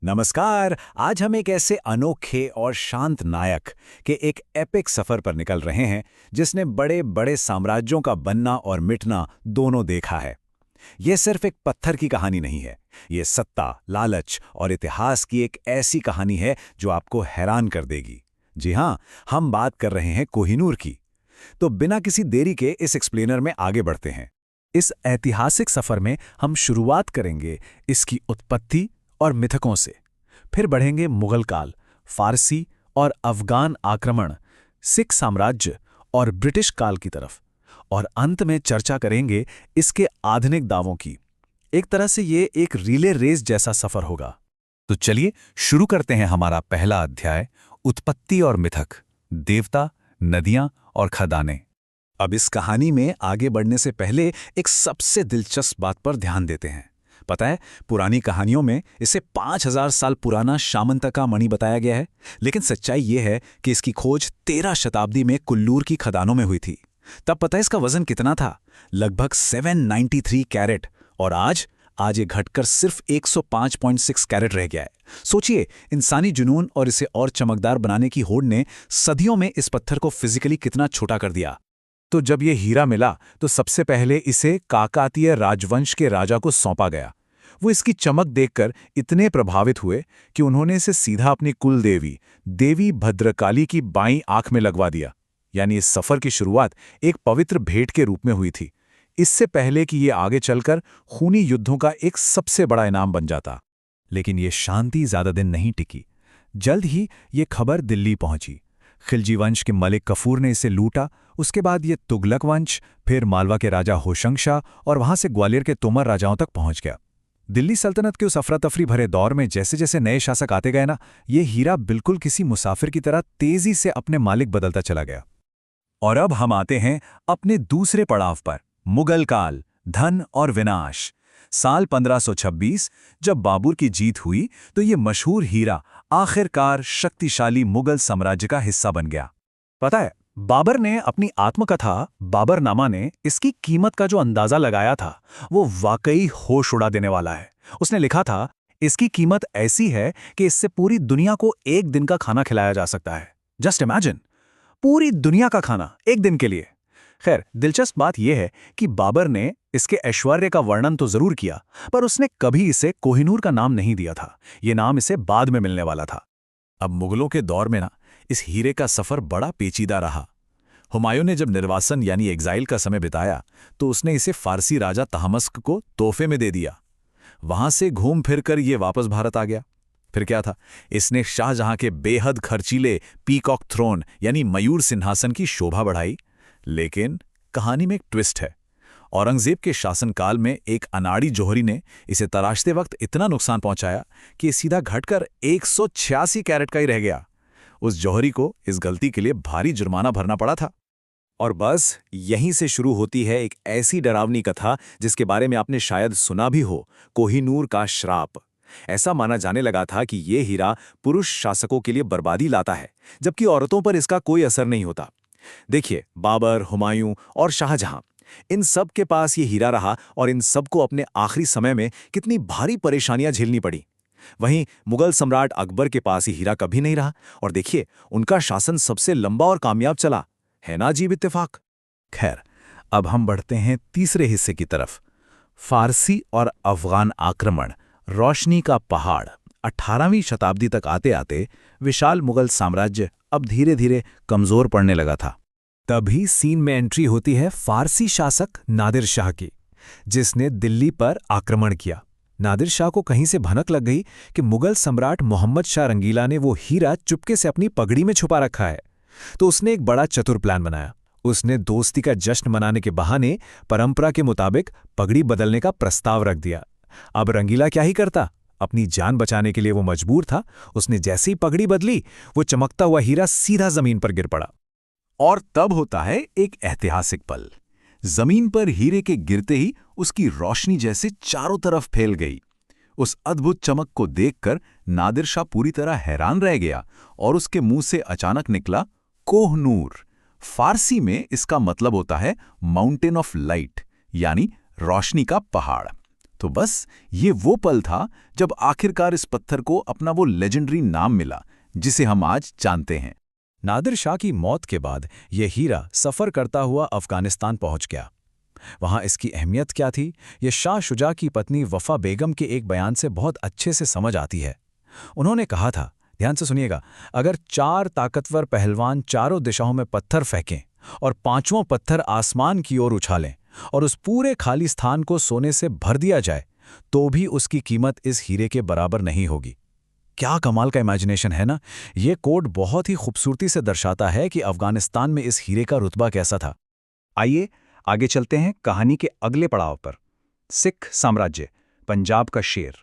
नमस्कार। आज हम एक ऐसे अनोखे और शांत नायक के एक एपिक सफर पर निकल रहे हैं जिसने बड़े बड़े साम्राज्यों का बनना और मिटना दोनों देखा है। यह सिर्फ एक पत्थर की कहानी नहीं है। ये सत्ता, लालच और इतिहास की एक ऐसी कहानी है जो आपको हैरान कर देगी। जी हाँ, हम बात कर रहे हैं कोहिनूर की। तो बिना किसी देरी के इस एक्सप्लेनर में आगे बढ़ते हैं। इस ऐतिहासिक सफर में हम शुरुआत करेंगे इसकी उत्पत्ति और मिथकों से, फिर बढ़ेंगे मुगल काल, फारसी और अफगान आक्रमण, सिख साम्राज्य और ब्रिटिश काल की तरफ, और अंत में चर्चा करेंगे इसके आधुनिक दावों की। एक तरह से ये एक रिले रेस जैसा सफर होगा। तो चलिए शुरू करते हैं हमारा पहला अध्याय, उत्पत्ति और मिथक, देवता, नदियां और खदानें। अब इस कहानी में आगे बढ़ने से पहले एक सबसे दिलचस्प बात पर ध्यान देते हैं। पता है, पुरानी कहानियों में इसे 5000 साल पुराना शामंतका मणि बताया गया है, लेकिन सच्चाई ये है कि इसकी खोज 13 शताब्दी में कुल्लूर की खदानों में हुई थी। तब पता है इसका वजन कितना था? लगभग 793 कैरेट। और आज ये घटकर सिर्फ 105.6 कैरेट रह गया है। सोचिए, इंसानी जुनून और इसे और चमकदार बनाने की होड़ ने सदियों में इस पत्थर को फिजिकली कितना छोटा कर दिया। तो जब ये हीरा मिला तो सबसे पहले इसे काकातीय राजवंश के राजा को सौंपा गया। वो इसकी चमक देखकर इतने प्रभावित हुए कि उन्होंने इसे सीधा अपनी कुल देवी, देवी भद्रकाली की बाईं आंख में लगवा दिया। यानी इस सफर की शुरुआत एक पवित्र भेंट के रूप में हुई थी, इससे पहले कि ये आगे चलकर खूनी युद्धों का एक सबसे बड़ा इनाम बन जाता। लेकिन ये शांति ज्यादा दिन नहीं टिकी। जल्द ही ये खबर दिल्ली पहुंची। खिलजी वंश के मलिक कफूर ने इसे लूटा। उसके बाद ये तुगलक वंश, फिर मालवा के राजा होशंगशाह और वहां से ग्वालियर के तोमर राजाओं तक पहुंच गया। दिल्ली सल्तनत के उस अफरा-तफरी भरे दौर में जैसे जैसे नए शासक आते गए ना, ये हीरा बिल्कुल किसी मुसाफिर की तरह तेजी से अपने मालिक बदलता चला गया। और अब हम आते हैं अपने दूसरे पड़ाव पर, मुगल काल, धन और विनाश। साल 1526 जब बाबर की जीत हुई तो ये मशहूर हीरा आखिरकार शक्तिशाली मुगल साम्राज्य का हिस्सा बन गया। पता है, बाबर ने अपनी आत्मकथा बाबरनामा ने इसकी कीमत का जो अंदाजा लगाया था वो वाकई होश उड़ा देने वाला है। उसने लिखा था, इसकी कीमत ऐसी है कि इससे पूरी दुनिया को एक दिन का खाना खिलाया जा सकता है। जस्ट इमेजिन, पूरी दुनिया का खाना एक दिन के लिए। खैर, दिलचस्प बात यह है कि बाबर ने इसके ऐश्वर्य का वर्णन तो जरूर किया, पर उसने कभी इसे कोहिनूर का नाम नहीं दिया था। ये नाम इसे बाद में मिलने वाला था। अब मुगलों के दौर में ना, इस हीरे का सफर बड़ा पेचीदा रहा। हुमायूं ने जब निर्वासन यानी एग्जाइल का समय बिताया तो उसने इसे फारसी राजा तहमस्क को तोहफे में दे दिया। वहां से घूम फिर कर ये वापस भारत आ गया। फिर क्या था, इसने शाहजहां के बेहद खर्चीले पीकॉक थ्रोन यानी मयूर सिंहासन की शोभा बढ़ाई। लेकिन कहानी में एक ट्विस्ट है। औरंगजेब के शासनकाल में एक अनाड़ी जौहरी ने इसे तराशते वक्त इतना नुकसान पहुंचाया कि ये सीधा घटकर 186 कैरेट का ही रह गया। उस जौहरी को इस गलती के लिए भारी जुर्माना भरना पड़ा था। और बस यहीं से शुरू होती है एक ऐसी डरावनी कथा जिसके बारे में आपने शायद सुना भी हो, कोहिनूर का श्राप। ऐसा माना जाने लगा था कि ये हीरा पुरुष शासकों के लिए बर्बादी लाता है, जबकि औरतों पर इसका कोई असर नहीं होता। देखिए, बाबर, हुमायूं और शाहजहां, इन सब के पास ये हीरा रहा और इन सबको अपने आखिरी समय में कितनी भारी परेशानियां झेलनी पड़ी। वहीं मुगल सम्राट अकबर के पास ही हीरा कभी नहीं रहा, और देखिए, उनका शासन सबसे लंबा और कामयाब चला, है ना अजीब इत्तेफाक। खैर, अब हम बढ़ते हैं तीसरे हिस्से की तरफ, फारसी और अफगान आक्रमण, रोशनी का पहाड़। 18वीं शताब्दी तक आते आते विशाल मुगल साम्राज्य अब धीरे धीरे कमजोर पड़ने लगा था। तभी सीन में एंट्री होती है फारसी शासक नादिर शाह की, जिसने दिल्ली पर आक्रमण किया। नादिर शाह को कहीं से भनक लग गई कि मुगल सम्राट मोहम्मद शाह रंगीला ने वो हीरा चुपके से अपनी पगड़ी में छुपा रखा है। तो उसने एक बड़ा चतुर प्लान बनाया। उसने दोस्ती का जश्न मनाने के बहाने परंपरा के मुताबिक पगड़ी बदलने का प्रस्ताव रख दिया। अब रंगीला क्या ही करता, अपनी जान बचाने के लिए वो मजबूर था। उसने जैसे ही पगड़ी बदली, वो चमकता हुआ हीरा सीधा जमीन पर गिर पड़ा। और तब होता है एक ऐतिहासिक पल। जमीन पर हीरे के गिरते ही उसकी रोशनी जैसे चारों तरफ फैल गई। उस अद्भुत चमक को देखकर नादिर शाह पूरी तरह हैरान रह गया और उसके मुंह से अचानक निकला कोहनूर। फारसी में इसका मतलब होता है माउंटेन ऑफ लाइट, यानी रोशनी का पहाड़। तो बस ये वो पल था जब आखिरकार इस पत्थर को अपना वो लेजेंडरी नाम मिला जिसे हम आज जानते हैं। नादिर शाह की मौत के बाद यह हीरा सफ़र करता हुआ अफगानिस्तान पहुंच गया। वहां इसकी अहमियत क्या थी, ये शाह शुजा की पत्नी वफ़ा बेगम के एक बयान से बहुत अच्छे से समझ आती है। उन्होंने कहा था, ध्यान से सुनिएगा, अगर 4 ताकतवर पहलवान चारों दिशाओं में पत्थर फेंकें और 5वां पत्थर आसमान की ओर उछालें और उस पूरे खाली स्थान को सोने से भर दिया जाए, तो भी उसकी कीमत इस हीरे के बराबर नहीं होगी। क्या कमाल का इमेजिनेशन है ना। ये कोड बहुत ही खूबसूरती से दर्शाता है कि अफगानिस्तान में इस हीरे का रुतबा कैसा था। आइए आगे चलते हैं कहानी के अगले पड़ाव पर। सिख साम्राज्य, पंजाब का शेर।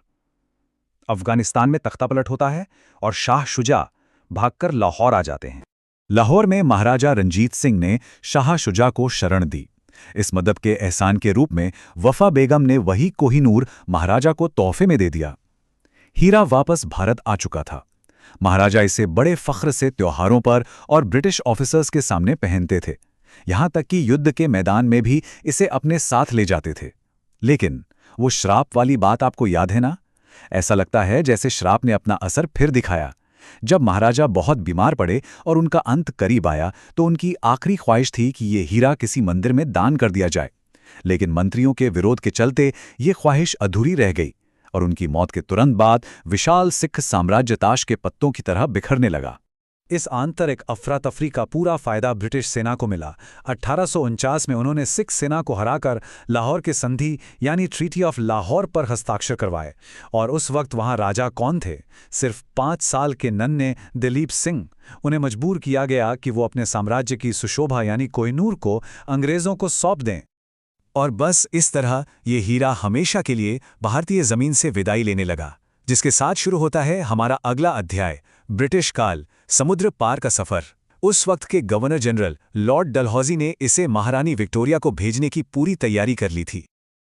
अफगानिस्तान में तख्तापलट होता है और शाह शुजा भागकर लाहौर आ जाते हैं। लाहौर में महाराजा रंजीत सिंह ने शाह शुजा को शरण दी। इस मदद के एहसान के रूप में वफ़ा बेगम ने वही कोहिनूर महाराजा को तोहफे में दे दिया। हीरा वापस भारत आ चुका था। महाराजा इसे बड़े फख्र से त्योहारों पर और ब्रिटिश ऑफिसर्स के सामने पहनते थे। यहां तक कि युद्ध के मैदान में भी इसे अपने साथ ले जाते थे। लेकिन वो श्राप वाली बात आपको याद है ना? ऐसा लगता है जैसे श्राप ने अपना असर फिर दिखाया। जब महाराजा बहुत बीमार पड़े और उनका अंत करीब आया तो उनकी आखिरी ख्वाहिश थी कि ये हीरा किसी मंदिर में दान कर दिया जाए। लेकिन मंत्रियों के विरोध के चलते ये ख्वाहिश अधूरी रह गई और उनकी मौत के तुरंत बाद विशाल सिख साम्राज्य ताश के पत्तों की तरह बिखरने लगा। इस आंतरिक अफरा तफरी का पूरा फायदा ब्रिटिश सेना को मिला। 1849 में उन्होंने सिख सेना को हराकर लाहौर के संधि यानी ट्रीटी ऑफ लाहौर पर हस्ताक्षर करवाए। और उस वक्त वहां राजा कौन थे? सिर्फ 5 साल के नन्हे दिलीप सिंह। उन्हें मजबूर किया गया कि वो अपने साम्राज्य की सुशोभा यानी कोहिनूर को अंग्रेजों को सौंप दें। और बस इस तरह ये हीरा हमेशा के लिए भारतीय जमीन से विदाई लेने लगा, जिसके साथ शुरू होता है हमारा अगला अध्याय, ब्रिटिश काल, समुद्र पार का सफर। उस वक्त के गवर्नर जनरल लॉर्ड डलहौजी ने इसे महारानी विक्टोरिया को भेजने की पूरी तैयारी कर ली थी।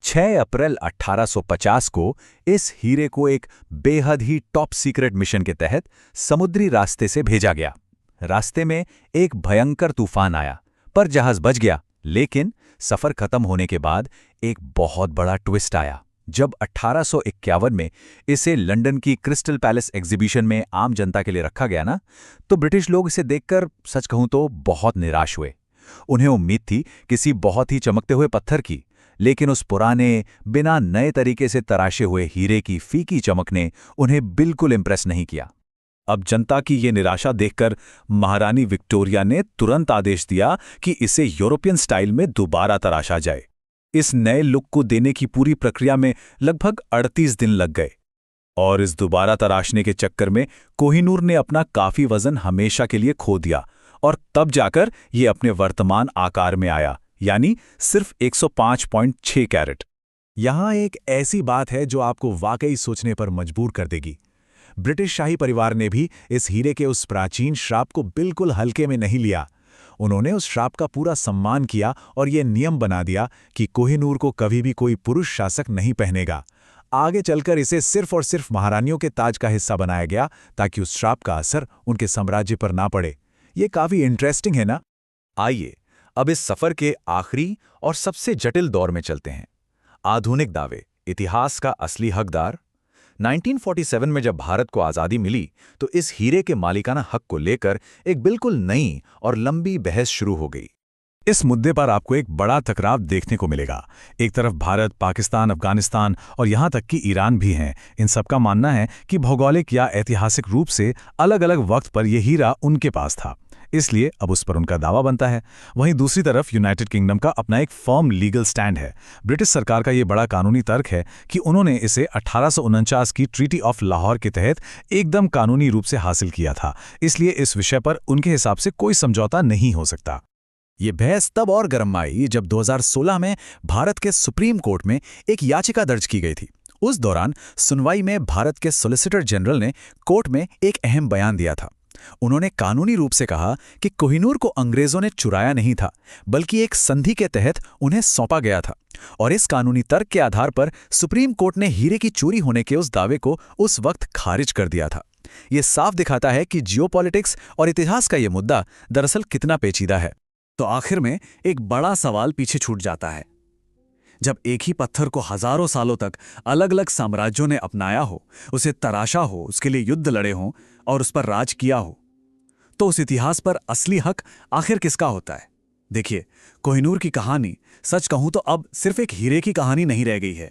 6 अप्रैल 1850 को इस हीरे को एक बेहद ही टॉप सीक्रेट मिशन के तहत समुद्री रास्ते से भेजा गया। रास्ते में एक भयंकर तूफान आया, पर जहाज बच गया। लेकिन सफर खत्म होने के बाद एक बहुत बड़ा ट्विस्ट आया। जब 1851 में इसे लंदन की क्रिस्टल पैलेस एग्जीबिशन में आम जनता के लिए रखा गया ना, तो ब्रिटिश लोग इसे देखकर सच कहूं तो बहुत निराश हुए। उन्हें उम्मीद थी किसी बहुत ही चमकते हुए पत्थर की, लेकिन उस पुराने बिना नए तरीके से तराशे हुए हीरे की फीकी चमक ने उन्हें बिल्कुल इंप्रेस नहीं किया। अब जनता की ये निराशा देखकर महारानी विक्टोरिया ने तुरंत आदेश दिया कि इसे यूरोपियन स्टाइल में दोबारा तराशा जाए। इस नए लुक को देने की पूरी प्रक्रिया में लगभग 38 दिन लग गए और इस दोबारा तराशने के चक्कर में कोहिनूर ने अपना काफी वजन हमेशा के लिए खो दिया और तब जाकर ये अपने वर्तमान आकार में आया, यानी सिर्फ 105.6 कैरेट। यहां एक ऐसी बात है जो आपको वाकई सोचने पर मजबूर कर देगी। ब्रिटिश शाही परिवार ने भी इस हीरे के उस प्राचीन श्राप को बिल्कुल हल्के में नहीं लिया। उन्होंने उस श्राप का पूरा सम्मान किया और ये नियम बना दिया कि कोहिनूर को कभी भी कोई पुरुष शासक नहीं पहनेगा। आगे चलकर इसे सिर्फ और सिर्फ महारानियों के ताज का हिस्सा बनाया गया ताकि उस श्राप का असर उनके साम्राज्य पर ना पड़े। ये काफी इंटरेस्टिंग है ना? आइए अब इस सफर के आखिरी और सबसे जटिल दौर में चलते हैं। आधुनिक दावे, इतिहास का असली हकदार। 1947 में जब भारत को आज़ादी मिली तो इस हीरे के मालिकाना हक को लेकर एक बिल्कुल नई और लंबी बहस शुरू हो गई। इस मुद्दे पर आपको एक बड़ा टकराव देखने को मिलेगा। एक तरफ भारत, पाकिस्तान, अफगानिस्तान और यहाँ तक कि ईरान भी हैं। इन सबका मानना है कि भौगोलिक या ऐतिहासिक रूप से अलग अलग वक्त पर यह हीरा उनके पास था, इसलिए अब उस पर उनका दावा बनता है। वहीं दूसरी तरफ यूनाइटेड किंगडम का अपना एक फर्म लीगल स्टैंड है। ब्रिटिश सरकार का ये बड़ा कानूनी तर्क है कि उन्होंने इसे 1849 की ट्रीटी ऑफ लाहौर के तहत एकदम कानूनी रूप से हासिल किया था, इसलिए इस विषय पर उनके हिसाब से कोई समझौता नहीं हो सकता। ये बहस तब और गर्म आई जब 2016 में भारत के सुप्रीम कोर्ट में एक याचिका दर्ज की गई थी। उस दौरान सुनवाई में भारत के सॉलिसिटर जनरल ने कोर्ट में एक अहम बयान दिया था। उन्होंने कानूनी रूप से कहा कि कोहिनूर को अंग्रेजों ने चुराया नहीं था, बल्कि एक संधि के तहत उन्हें सौंपा गया था। और इस कानूनी तर्क के आधार पर सुप्रीम कोर्ट ने हीरे की चोरी होने के उस दावे को उस वक्त खारिज कर दिया था। यह साफ दिखाता है कि जियोपॉलिटिक्स और इतिहास का यह मुद्दा दरअसल कितना पेचीदा है। तो आखिर में एक बड़ा सवाल पीछे छूट जाता है। जब एक ही पत्थर को हजारों सालों तक अलग अलग साम्राज्यों ने अपनाया हो, उसे तराशा हो, उसके लिए युद्ध लड़े हों और उस पर राज किया हो, तो उस इतिहास पर असली हक आखिर किसका होता है? देखिए, कोहिनूर की कहानी सच कहूं तो अब सिर्फ एक हीरे की कहानी नहीं रह गई है।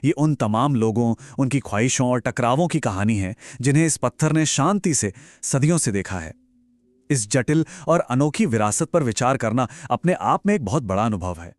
ये उन तमाम लोगों, उनकी ख्वाहिशों और टकरावों की कहानी है जिन्हें इस पत्थर ने शांति से सदियों से देखा है। इस जटिल और अनोखी विरासत पर विचार करना अपने आप में एक बहुत बड़ा अनुभव है।